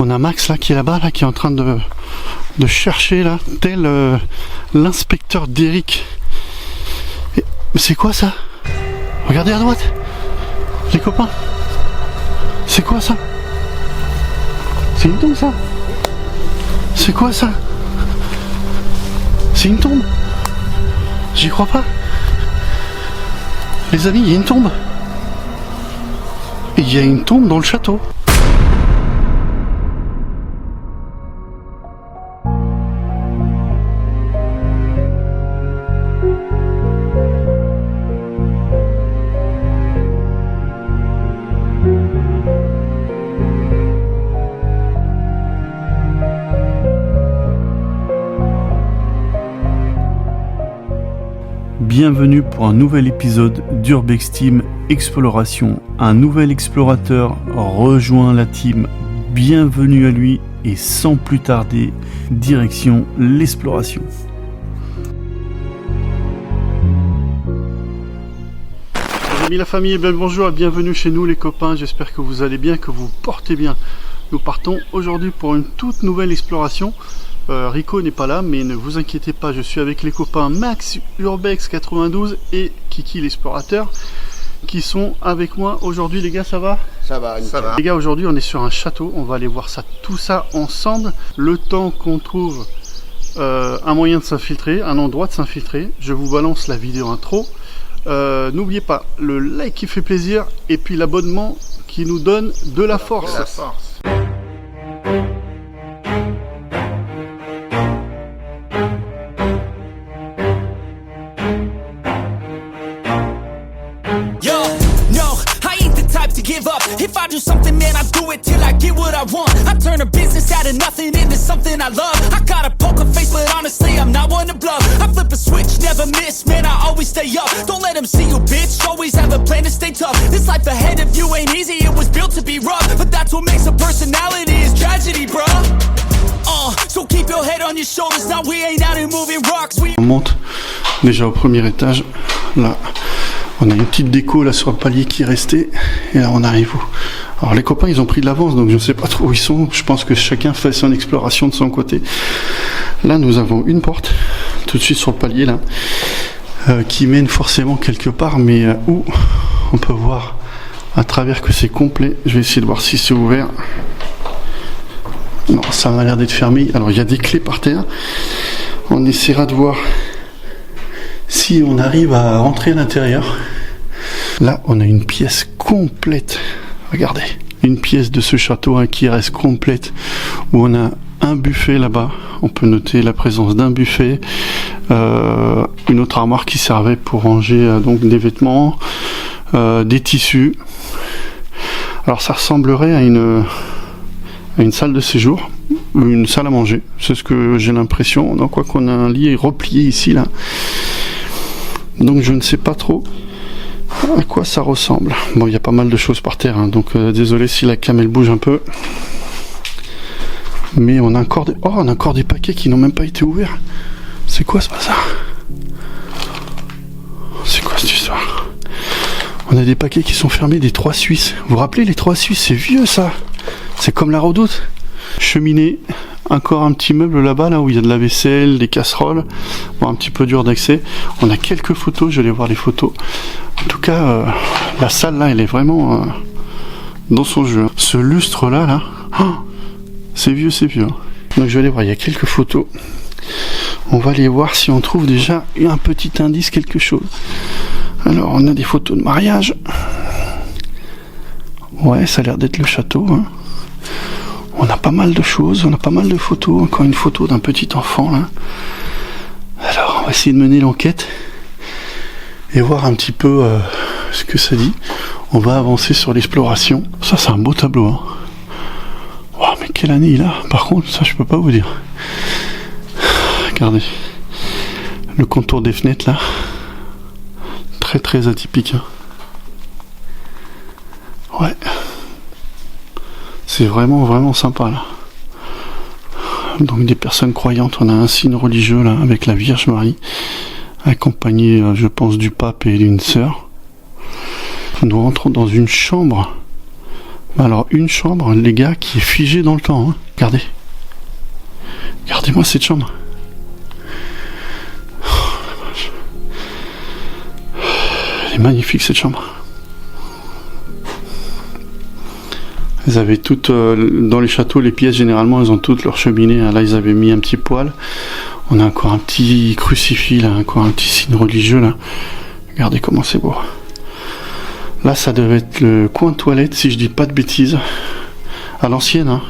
On a Max là qui est là-bas, là, qui est en train de chercher là, tel l'inspecteur d'Eric. Mais c'est quoi ça? Regardez à droite, les copains. C'est quoi ça? C'est une tombe ça? C'est quoi ça? C'est une tombe? J'y crois pas. Les amis, il y a une tombe. Et il y a une tombe dans le château. Bienvenue pour un nouvel épisode d'Urbex Team Exploration. Un nouvel explorateur rejoint la team. Bienvenue à lui et sans plus tarder, direction l'exploration. Les amis, la famille, bien le bonjour et bienvenue chez nous les copains. J'espère que vous allez bien, que vous portez bien. Nous partons aujourd'hui pour une toute nouvelle exploration. Rico n'est pas là, mais ne vous inquiétez pas, je suis avec les copains Max Urbex 92 et Kiki l'explorateur qui sont avec moi aujourd'hui. Les gars, ça va? Ça va, ça va. Les gars, aujourd'hui on est sur un château, on va aller voir ça, tout ça ensemble. Le temps qu'on trouve un moyen de s'infiltrer, un endroit de s'infiltrer, je vous balance la vidéo intro. N'oubliez pas le like qui fait plaisir et puis l'abonnement qui nous donne de la force. Give up. If I do something, man, I do it till I get what I want. I turn a business out of nothing into something I love. I got a poker face, but honestly, I'm not one to bluff. I flip a switch, never miss, man, I always stay up. Don't let them see you, bitch, always have a plan to stay tough. This life ahead of you ain't easy, it was built to be rough. But that's what makes a personality, is tragedy, bruh. So keep your head on your shoulders, now we ain't out here moving rocks. On monte déjà au premier étage, là. On a une petite déco là sur le palier qui est resté et là on arrive où? Alors les copains ils ont pris de l'avance donc je ne sais pas trop où ils sont, je pense que chacun fait son exploration de son côté. Là nous avons une porte tout de suite sur le palier là qui mène forcément quelque part mais où on peut voir à travers que c'est complet. Je vais essayer de voir si c'est ouvert. Non, ça m'a l'air d'être fermé. Alors il y a des clés par terre, on essaiera de voir si on arrive à rentrer à l'intérieur. Là, on a une pièce complète. Regardez, une pièce de ce château hein, qui reste complète, où on a un buffet là-bas. On peut noter la présence d'un buffet, une autre armoire qui servait pour ranger donc des vêtements, des tissus. Alors, ça ressemblerait à une salle de séjour, une salle à manger. C'est ce que j'ai l'impression. Donc, quoi qu'on a un lit replié ici là. Donc je ne sais pas trop à quoi ça ressemble. Bon, il y a pas mal de choses par terre, hein, donc désolé si la cam elle bouge un peu. Mais on a encore des... Oh, on a encore des paquets qui n'ont même pas été ouverts. C'est quoi ce bazar? C'est quoi cette histoire? On a des paquets qui sont fermés, des 3 Suisses. Vous vous rappelez les 3 Suisses? C'est vieux ça. C'est comme la Redoute. Cheminée. Encore un petit meuble là-bas, là où il y a de la vaisselle, des casseroles. Bon, un petit peu dur d'accès. On a quelques photos, je vais aller voir les photos. En tout cas, la salle là, elle est vraiment dans son jeu. Ce lustre là, oh, c'est vieux, c'est vieux. Donc je vais aller voir, il y a quelques photos. On va aller voir si on trouve déjà un petit indice, quelque chose. Alors, on a des photos de mariage. Ouais, ça a l'air d'être le château, hein. On a pas mal de choses, on a pas mal de photos. Encore une photo d'un petit enfant là. Alors on va essayer de mener l'enquête et voir un petit peu ce que ça dit. On va avancer sur l'exploration. Ça c'est un beau tableau hein. Wow, mais quelle année il a? Par contre ça je peux pas vous dire. Regardez le contour des fenêtres là. Très très atypique hein. Ouais. C'est vraiment vraiment sympa là. Donc des personnes croyantes, on a un signe religieux là avec la Vierge Marie, accompagné je pense du pape et d'une sœur. Nous rentrons dans une chambre Alors une chambre, les gars, qui est figée dans le temps. Hein. Regardez. Regardez-moi cette chambre. Elle est magnifique cette chambre. Elles avaient toutes, dans les châteaux, les pièces généralement, elles ont toutes leur cheminée. Là, ils avaient mis un petit poêle. On a encore un petit crucifix, là, encore un petit signe religieux, là. Regardez comment c'est beau. Là, ça devait être le coin de toilette, si je dis pas de bêtises. À l'ancienne, hein.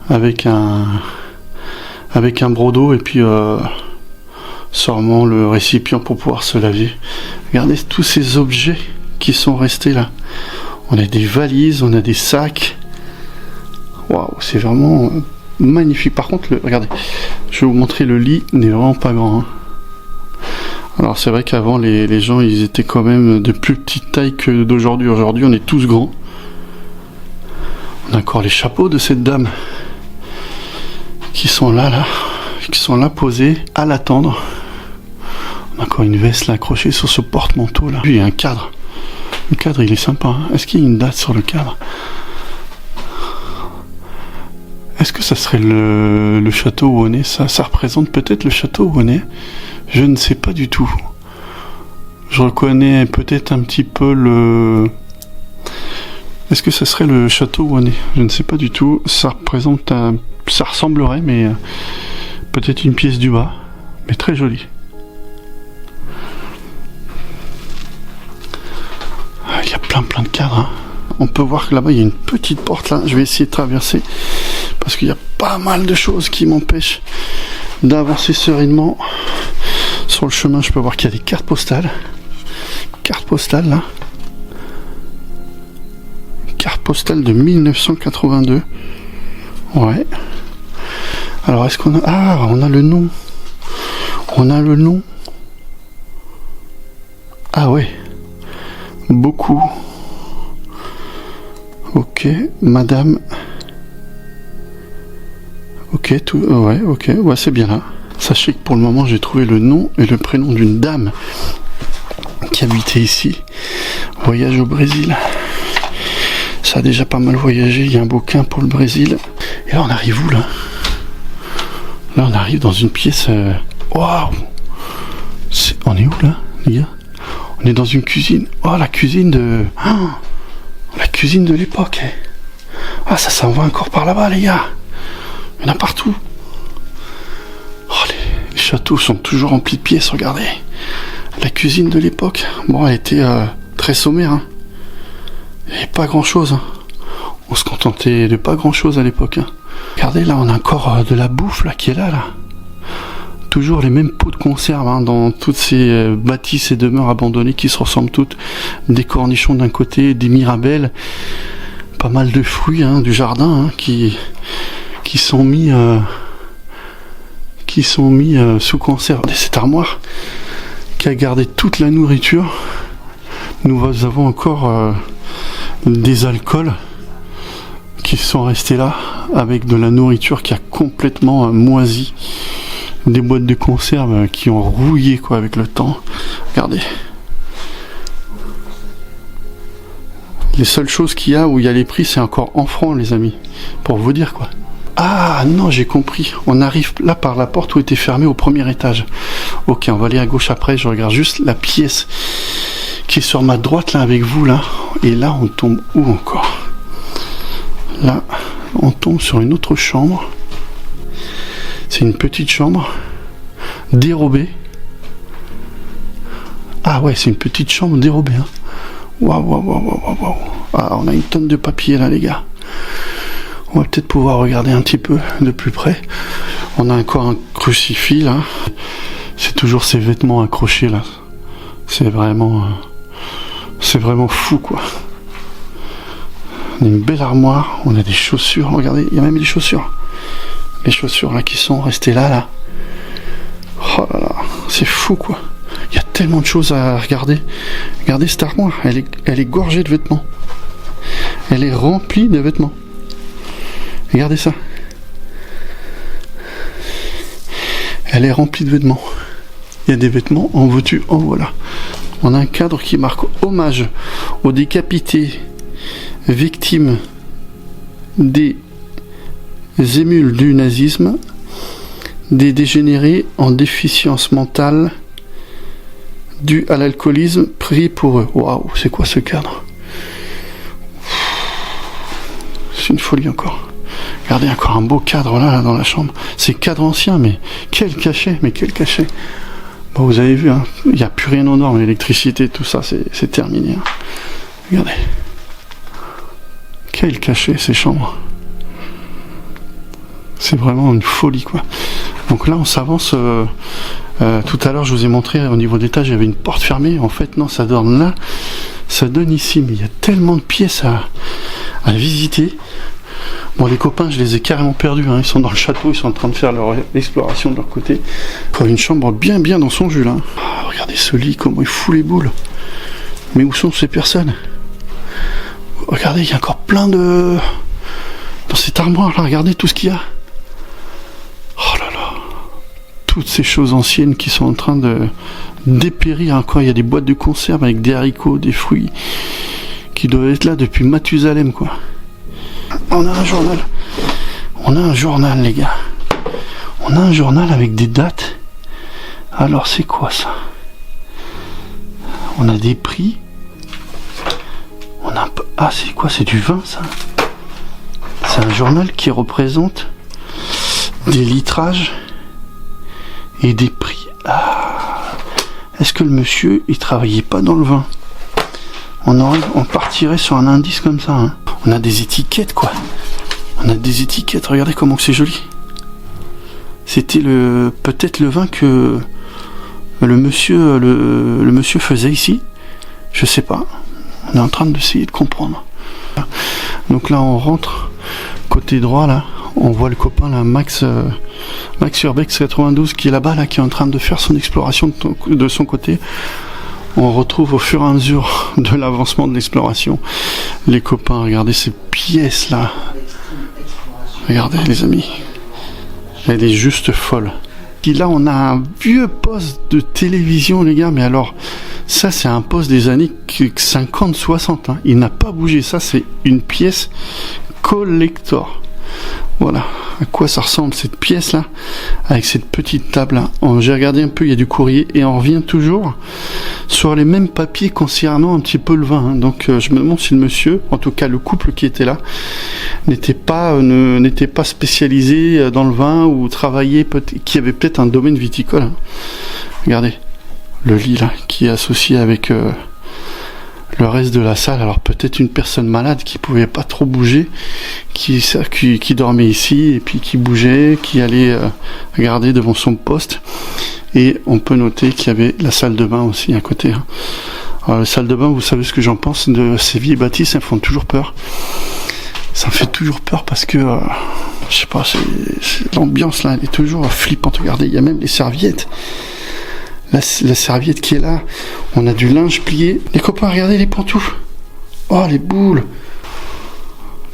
Avec un broc d'eau et puis sûrement le récipient pour pouvoir se laver. Regardez tous ces objets qui sont restés là. On a des valises, on a des sacs. Waouh, c'est vraiment magnifique. Par contre, regardez, je vais vous montrer, le lit n'est vraiment pas grand. Hein. Alors c'est vrai qu'avant les gens ils étaient quand même de plus petite taille que d'aujourd'hui. Aujourd'hui on est tous grands. On a encore les chapeaux de cette dame qui sont là, qui sont là posés à l'attendre. On a encore une veste là accrochée sur ce porte-manteau là. Puis il y a un cadre. Le cadre il est sympa. Hein. Est-ce qu'il y a une date sur le cadre? Est-ce que ça serait le château où on est? Ça représente peut-être le château où on est. Je ne sais pas du tout. Je reconnais peut-être un petit peu le... Est-ce que ça serait le château où on est? Je ne sais pas du tout. Ça représente un... Ça ressemblerait, mais peut-être une pièce du bas. Mais très jolie. Il y a plein de cadres. Hein. On peut voir que là-bas, il y a une petite porte là. Je vais essayer de traverser. Parce qu'il y a pas mal de choses qui m'empêchent d'avancer sereinement. Sur le chemin, je peux voir qu'il y a des cartes postales. Carte postale là. Carte postale de 1982. Ouais. Alors est-ce qu'on a... Ah, on a le nom. On a le nom. Ah ouais. Beaucoup. Ok, madame. Ok, tout... Ouais, ok. Ouais, c'est bien là. Sachez que pour le moment, j'ai trouvé le nom et le prénom d'une dame qui habitait ici. Voyage au Brésil. Ça a déjà pas mal voyagé. Il y a un bouquin pour le Brésil. Et là, on arrive où, là? Là, on arrive dans une pièce... Waouh! On est où, là, les gars? On est dans une cuisine. Oh, la cuisine de... Oh, la cuisine de l'époque. Ah, ça s'en va encore par là-bas, les gars. Il y en a partout. Oh, les châteaux sont toujours remplis de pièces, regardez. La cuisine de l'époque. Bon, elle était très sommaire. Hein. Il n'y avait pas grand-chose. Hein. On se contentait de pas grand-chose à l'époque. Hein. Regardez, là, on a encore de la bouffe là qui est là. Toujours les mêmes pots de conserve hein, dans toutes ces bâtisses et demeures abandonnées qui se ressemblent toutes. Des cornichons d'un côté, des mirabelles, pas mal de fruits hein, du jardin hein, qui sont mis sous conserve. Et cette armoire qui a gardé toute la nourriture. Nous avons encore des alcools qui sont restés là avec de la nourriture qui a complètement moisi. Des boîtes de conserve qui ont rouillé quoi avec le temps. Regardez. Les seules choses qu'il y a où il y a les prix, c'est encore en francs, les amis. Pour vous dire quoi. Ah non, j'ai compris. On arrive là par la porte où était fermée au premier étage. Ok, on va aller à gauche après. Je regarde juste la pièce qui est sur ma droite là avec vous là. Et là, on tombe où encore? Là, on tombe sur une autre chambre. C'est une petite chambre dérobée. Ah ouais, c'est une petite chambre dérobée. Hein. Waouh. Ah, on a une tonne de papier là, les gars. On va peut-être pouvoir regarder un petit peu de plus près. On a encore un crucifix là. C'est toujours ces vêtements accrochés là. C'est vraiment fou quoi. On a une belle armoire. On a des chaussures. Regardez, il y a même des chaussures. Les chaussures là qui sont restées là. Oh là là, c'est fou quoi. Il y a tellement de choses à regarder. Regardez cette armoire, elle est gorgée de vêtements. Elle est remplie de vêtements. Regardez ça. Elle est remplie de vêtements. Il y a des vêtements en veux-tu, en voilà. On a un cadre qui marque hommage aux décapités victime des émules du nazisme, des dégénérés en déficience mentale due à l'alcoolisme pris pour eux. Waouh, c'est quoi ce cadre? C'est une folie encore. Regardez, encore un beau cadre là dans la chambre. C'est cadre ancien, mais quel cachet, Bon, vous avez vu, hein, il n'y a plus rien aux normes, l'électricité, tout ça, c'est terminé. Hein. Regardez. Quel cachet, ces chambres. C'est vraiment une folie, quoi. Donc là, on s'avance. Tout à l'heure, je vous ai montré, au niveau d'étage, il y avait une porte fermée. En fait, non, ça donne là. Ça donne ici, mais il y a tellement de pièces à visiter. Bon, les copains, je les ai carrément perdus, hein. Ils sont dans le château, ils sont en train de faire leur exploration de leur côté. Encore une chambre bien dans son jus, là. Ah, regardez ce lit, comment il fout les boules. Mais où sont ces personnes? Regardez, il y a encore plein de... Dans cette armoire, là, regardez tout ce qu'il y a. Oh là là. Toutes ces choses anciennes qui sont en train de dépérir encore. Il y a des boîtes de conserve avec des haricots, des fruits, qui doivent être là depuis Mathusalem, quoi. On a un journal, les gars. On a un journal avec des dates. Alors, c'est quoi ça? On a des prix. On a un peu... Ah, c'est quoi? C'est du vin, ça? C'est un journal qui représente des litrages et des prix. Ah. Est-ce que le monsieur, il travaillait pas dans le vin? On partirait sur un indice comme ça, hein. On a des étiquettes, quoi. On a des étiquettes. Regardez comment c'est joli. C'était peut-être le vin que le monsieur faisait ici. Je sais pas. On est en train d'essayer de comprendre. Donc là, on rentre côté droit, là. On voit le copain, là, Max Urbex 92, qui est là-bas, là, qui est en train de faire son exploration de son côté. On retrouve au fur et à mesure de l'avancement de l'exploration les copains. Regardez ces pièces là. Regardez les amis. Elle est juste folle. Puis là on a un vieux poste de télévision, les gars. Mais alors ça c'est un poste des années 50-60. Hein. Il n'a pas bougé. Ça c'est une pièce collector. Voilà à quoi ça ressemble cette pièce là, avec cette petite table là. J'ai regardé un peu, il y a du courrier et on revient toujours sur les mêmes papiers concernant un petit peu le vin. Hein. Donc je me demande si le monsieur, en tout cas le couple qui était là, n'était pas spécialisé dans le vin ou travaillait, qui avait peut-être un domaine viticole. Hein. Regardez le lit là qui est associé avec le reste de la salle. Alors peut-être une personne malade qui pouvait pas trop bouger, qui dormait ici et puis qui bougeait, qui allait regarder devant son poste. Et on peut noter qu'il y avait la salle de bain aussi à côté. Hein. Alors, la salle de bain, vous savez ce que j'en pense de ces vieilles bâtisses, elles font toujours peur. Ça me fait toujours peur parce que je sais pas, l'ambiance là elle est toujours flippante. Regardez, il y a même les serviettes. La serviette qui est là, on a du linge plié. Les copains, regardez les pantoufles. Oh, les boules.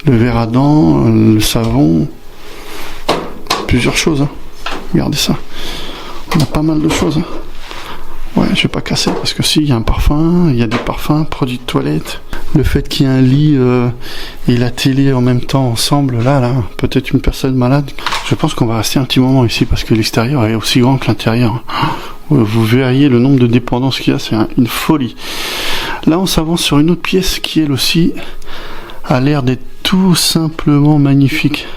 Le verre à dents, le savon. Plusieurs choses. Hein. Regardez ça. On a pas mal de choses. Hein. Ouais, je vais pas casser parce que si, il y a un parfum, il y a des parfums, produits de toilette. Le fait qu'il y ait un lit et la télé en même temps ensemble, là, peut-être une personne malade. Je pense qu'on va rester un petit moment ici parce que l'extérieur est aussi grand que l'intérieur. Vous verriez le nombre de dépendances qu'il y a, c'est une folie. Là, on s'avance sur une autre pièce qui, elle aussi, a l'air d'être tout simplement magnifique.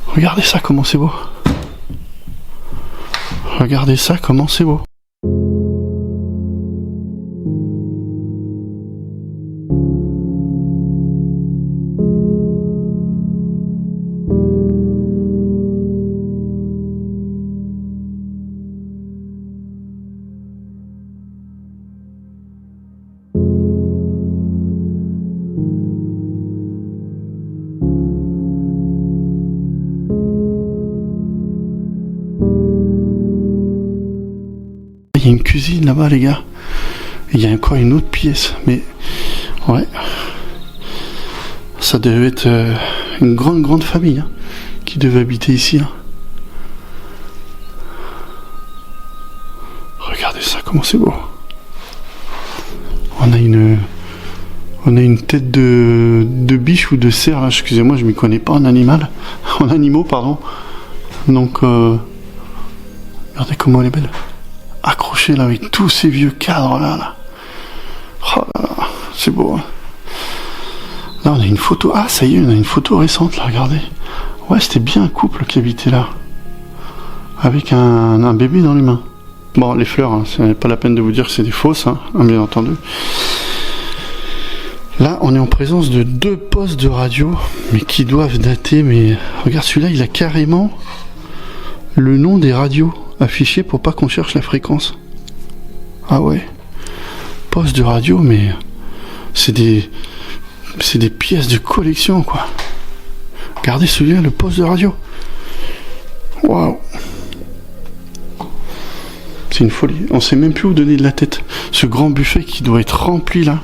Regardez ça, comment c'est beau. Regardez ça, comment c'est beau. Il y a une cuisine là-bas, les gars. Il y a encore une autre pièce, mais ouais, ça devait être une grande famille hein, qui devait habiter ici. Hein. Regardez ça, comment c'est beau. On a On a une tête de biche ou de cerf, là. Excusez-moi, je m'y connais pas en animaux, pardon. Donc, regardez comment elle est belle. Accrochée là avec tous ces vieux cadres là. Oh là là, c'est beau. Hein. Là, on a une photo. Ah, ça y est, on a une photo récente là, regardez. Ouais, c'était bien un couple qui habitait là. Avec un bébé dans les mains. Bon, les fleurs, hein, c'est pas la peine de vous dire que c'est des fausses, hein, bien entendu. Là, on est en présence de 2 postes de radio, mais qui doivent dater. Mais regarde, celui-là, il a carrément le nom des radios affichés pour pas qu'on cherche la fréquence. Ah ouais, poste de radio, mais c'est des pièces de collection, quoi. Regardez celui-là, le poste de radio. Waouh. C'est une folie. On sait même plus où donner de la tête. Ce grand buffet qui doit être rempli là.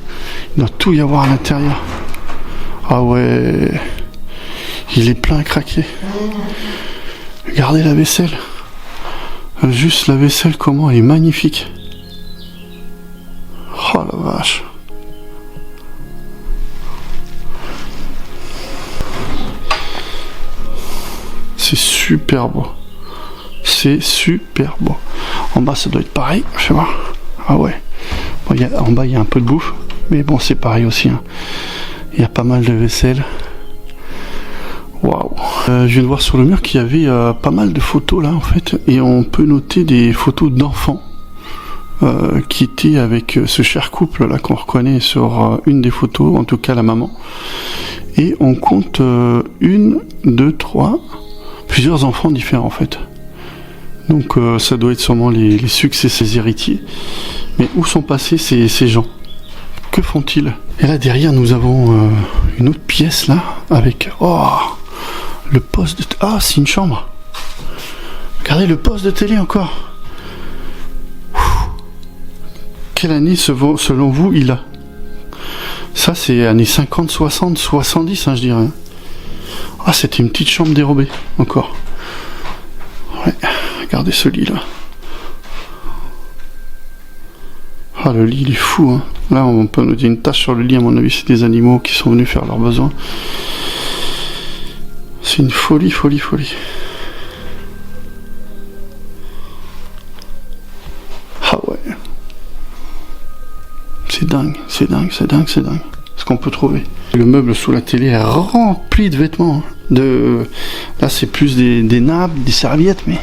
Il doit tout y avoir à l'intérieur. Ah ouais. Il est plein à craquer. Regardez la vaisselle. Juste la vaisselle, comment elle est magnifique. Oh la vache. C'est super beau. C'est super beau. En bas, ça doit être pareil. Je vais voir. Ah ouais. Bon, en bas, il y a un peu de bouffe. Mais bon, c'est pareil aussi. Hein. Il y a pas mal de vaisselle. Waouh. Je viens de voir sur le mur qu'il y avait pas mal de photos là, en fait. Et on peut noter des photos d'enfants qui étaient avec ce cher couple là qu'on reconnaît sur une des photos. En tout cas, la maman. Et on compte 1, 2, 3... plusieurs enfants différents, en fait. Donc ça doit être sûrement les succès, ces héritiers. Mais où sont passés ces gens? Que font-ils? Et là derrière nous avons une autre pièce là avec le poste de... Ah, c'est une chambre. Regardez le poste de télé encore. Quelle année selon vous il a? Ça c'est années 50, 60, 70 hein, je dirais. Ah, c'était une petite chambre dérobée encore. Ouais. Regardez ce lit là. Ah, le lit il est fou hein. Là on peut noter une tache sur le lit, à mon avis c'est des animaux qui sont venus faire leurs besoins. C'est une folie. Ah ouais. C'est dingue. Ce qu'on peut trouver. Le meuble sous la télé est rempli de vêtements. Là c'est plus des nappes, des serviettes, mais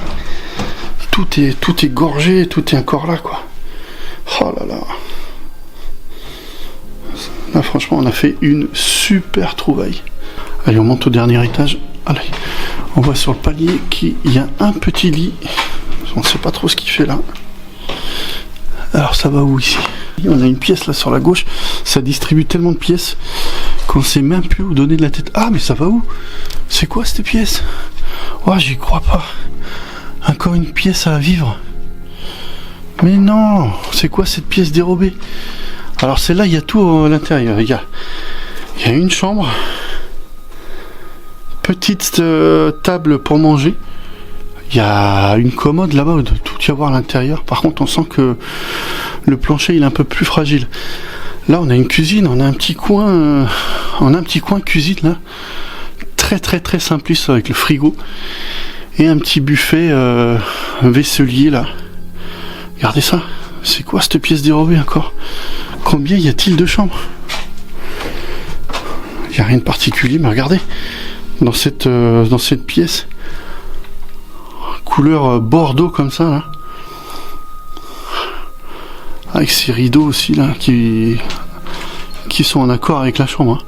tout est gorgé, tout est encore là quoi. Oh là là. Là franchement on a fait une super trouvaille. Allez, on monte au dernier étage. Allez, on voit sur le palier qu'il y a un petit lit. On ne sait pas trop ce qu'il fait là. Alors ça va où ici? On a une pièce là sur la gauche. Ça distribue tellement de pièces qu'on ne sait même plus où donner de la tête. Ah, mais ça va où? C'est quoi cette pièce? Oh, j'y crois pas. Encore une pièce à vivre. Mais non, c'est quoi cette pièce dérobée? Alors celle-là, il y a tout à l'intérieur. Il y a une chambre, petite table pour manger. Il y a une commode là-bas, il doit tout y avoir à l'intérieur. Par contre, on sent que le plancher il est un peu plus fragile. Là, on a une cuisine, on a un petit coin, cuisine là, très simpliste avec le frigo et un petit buffet vaisselier là. Regardez ça, c'est quoi cette pièce dérobée encore? Combien y a-t-il de chambres? Il n'y a rien de particulier, mais regardez dans cette pièce. Couleur bordeaux comme ça là, avec ces rideaux aussi là qui sont en accord avec la chambre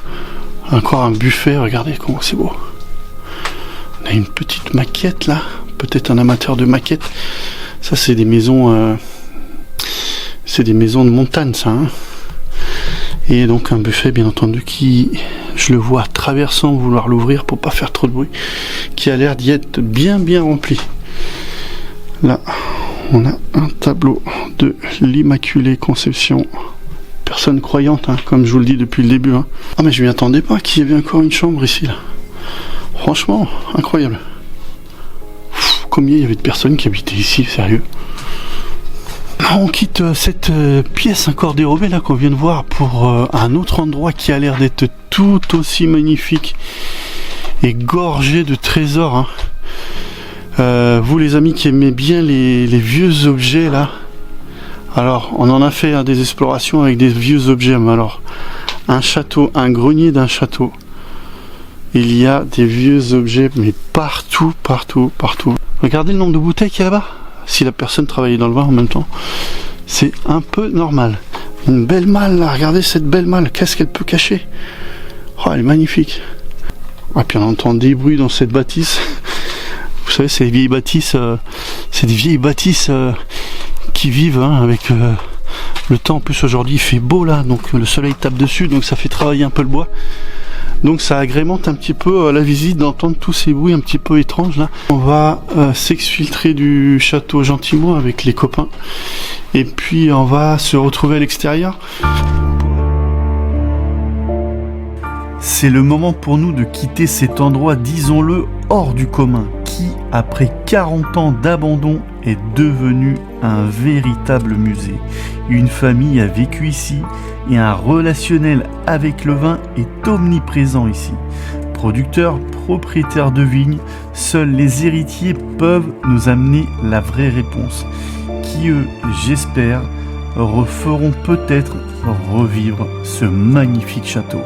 hein. Encore un buffet, regardez comment c'est beau. On a une petite maquette là, peut-être un amateur de maquettes. Ça c'est des maisons de montagne ça hein. Et donc un buffet bien entendu qui, je le vois traversant vouloir l'ouvrir pour pas faire trop de bruit, qui a l'air d'y être bien rempli. Là, on a un tableau de l'Immaculée Conception. Personne croyante, hein, comme je vous le dis depuis le début. Hein. Ah mais je m'y attendais pas qu'il y avait encore une chambre ici. Là. Franchement, incroyable. Combien il y avait de personnes qui habitaient ici, sérieux. On quitte cette pièce encore dérobée là qu'on vient de voir pour un autre endroit qui a l'air d'être tout aussi magnifique et gorgé de trésors. Vous les amis qui aimez bien les vieux objets là, alors on en a fait des explorations avec des vieux objets, mais alors un château, un grenier d'un château, il y a des vieux objets mais partout. Regardez le nombre de bouteilles qu'il y a là-bas. Si la personne travaillait dans le vin en même temps, c'est un peu normal. Une belle malle là, regardez cette belle malle, qu'est-ce qu'elle peut cacher? Oh, elle est magnifique. Et puis on entend des bruits dans cette bâtisse. Vous savez, c'est des vieilles bâtisses, qui vivent avec le temps. En plus aujourd'hui il fait beau là, donc le soleil tape dessus, donc ça fait travailler un peu le bois. Donc ça agrémente un petit peu la visite d'entendre tous ces bruits un petit peu étranges là. On va s'exfiltrer du château gentiment avec les copains. Et puis on va se retrouver à l'extérieur. C'est le moment pour nous de quitter cet endroit, disons-le, hors du commun, qui, après 40 ans d'abandon, est devenu un véritable musée. Une famille a vécu ici et un relationnel avec le vin est omniprésent ici. Producteurs, propriétaires de vignes, seuls les héritiers peuvent nous amener la vraie réponse, qui eux, j'espère, referont peut-être revivre ce magnifique château.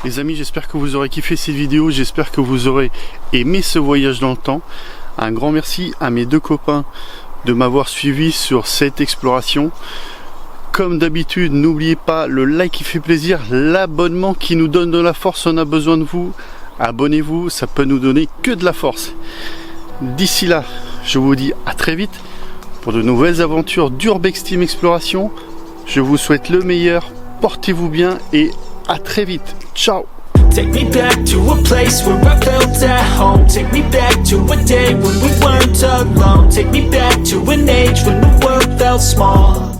Les amis, j'espère que vous aurez kiffé cette vidéo, j'espère que vous aurez aimé ce voyage dans le temps. Un grand merci à mes deux copains de m'avoir suivi sur cette exploration. Comme d'habitude, n'oubliez pas le like qui fait plaisir, l'abonnement qui nous donne de la force, on a besoin de vous. Abonnez-vous, ça peut nous donner que de la force. D'ici là, je vous dis à très vite pour de nouvelles aventures d'Urbex Team Exploration. Je vous souhaite le meilleur, portez-vous bien et à très vite. Ciao. Take me back to a place where I felt at home. Take me back to a day when we weren't alone. Take me back to an age when the world felt small.